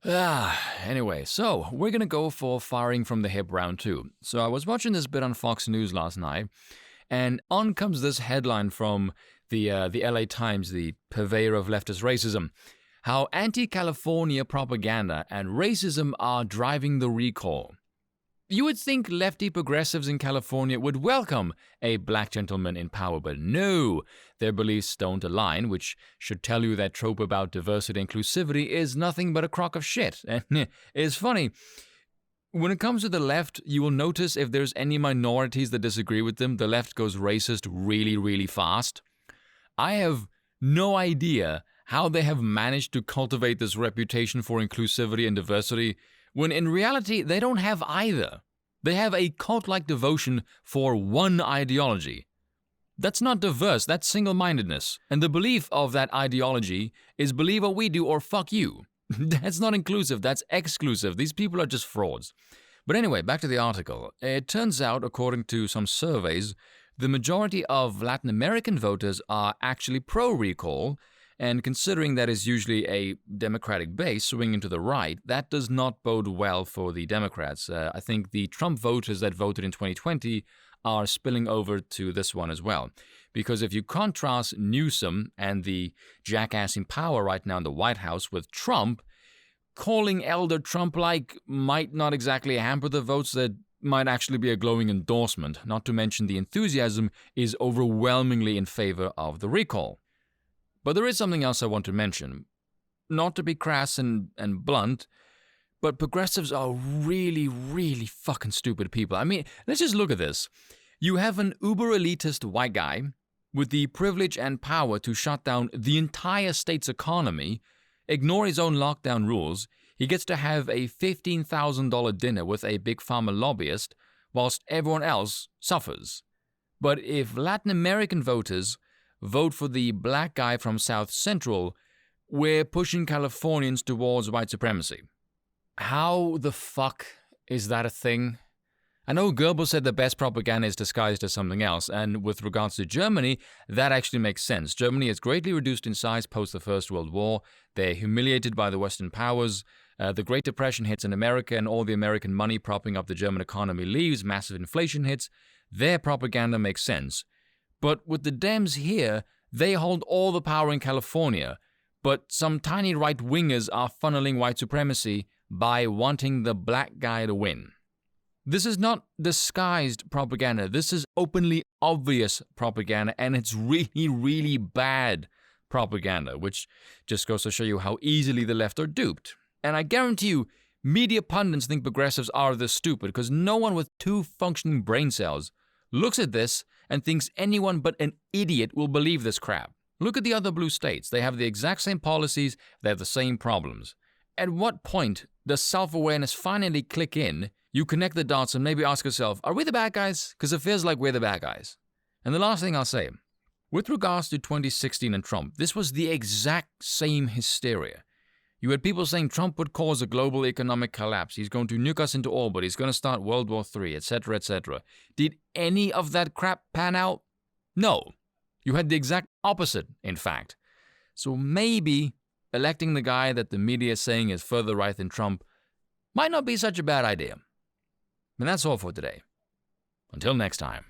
Anyway, so we're gonna go for firing from the hip round 2. So I was watching this bit on Fox News last night, and on comes this headline from the LA Times, the purveyor of leftist racism. How anti-California propaganda and racism are driving the recall. You would think lefty progressives in California would welcome a black gentleman in power, but no, their beliefs don't align, which should tell you that trope about diversity and inclusivity is nothing but a crock of shit. And it's funny, when it comes to the left, you will notice if there's any minorities that disagree with them, the left goes racist really, really fast. I have no idea how they have managed to cultivate this reputation for inclusivity and diversity when in reality they don't have either. They have a cult-like devotion for one ideology. That's not diverse, that's single-mindedness. And the belief of that ideology is believe what we do or fuck you. That's not inclusive, that's exclusive. These people are just frauds. But anyway, back to the article. It turns out, according to some surveys, the majority of Latin American voters are actually pro-recall, and considering that is usually a Democratic base swinging to the right, that does not bode well for the Democrats. I think the Trump voters that voted in 2020 are spilling over to this one as well. Because if you contrast Newsom and the jackass in power right now in the White House with Trump, calling Elder Trump-like might not exactly hamper the votes that might actually be a glowing endorsement, not to mention the enthusiasm is overwhelmingly in favor of the recall. But there is something else I want to mention. Not to be crass and blunt, but progressives are really, really fucking stupid people. I mean, let's just look at this. You have an uber-elitist white guy with the privilege and power to shut down the entire state's economy, ignore his own lockdown rules. He gets to have a $15,000 dinner with a big pharma lobbyist, whilst everyone else suffers. But if Latin American voters vote for the black guy from South Central, we're pushing Californians towards white supremacy. How the fuck is that a thing? I know Goebbels said the best propaganda is disguised as something else, and with regards to Germany, that actually makes sense. Germany is greatly reduced in size post the First World War. They're humiliated by the Western powers. The Great Depression hits in America, and all the American money propping up the German economy leaves. Massive inflation hits. Their propaganda makes sense. But with the Dems here, they hold all the power in California, but some tiny right-wingers are funneling white supremacy by wanting the black guy to win. This is not disguised propaganda. This is openly obvious propaganda, and it's really, really bad propaganda, which just goes to show you how easily the left are duped. And I guarantee you, media pundits think progressives are this stupid because no one with 2 functioning brain cells looks at this and thinks anyone but an idiot will believe this crap. Look at the other blue states. They have the exact same policies, they have the same problems. At what point does self-awareness finally click in, you connect the dots and maybe ask yourself, are we the bad guys? Because it feels like we're the bad guys. And the last thing I'll say, with regards to 2016 and Trump, this was the exact same hysteria. You had people saying Trump would cause a global economic collapse, he's going to nuke us into orbit, he's going to start World War III, etc., etc. Did any of that crap pan out? No. You had the exact opposite, in fact. So maybe electing the guy that the media is saying is further right than Trump might not be such a bad idea. And that's all for today. Until next time.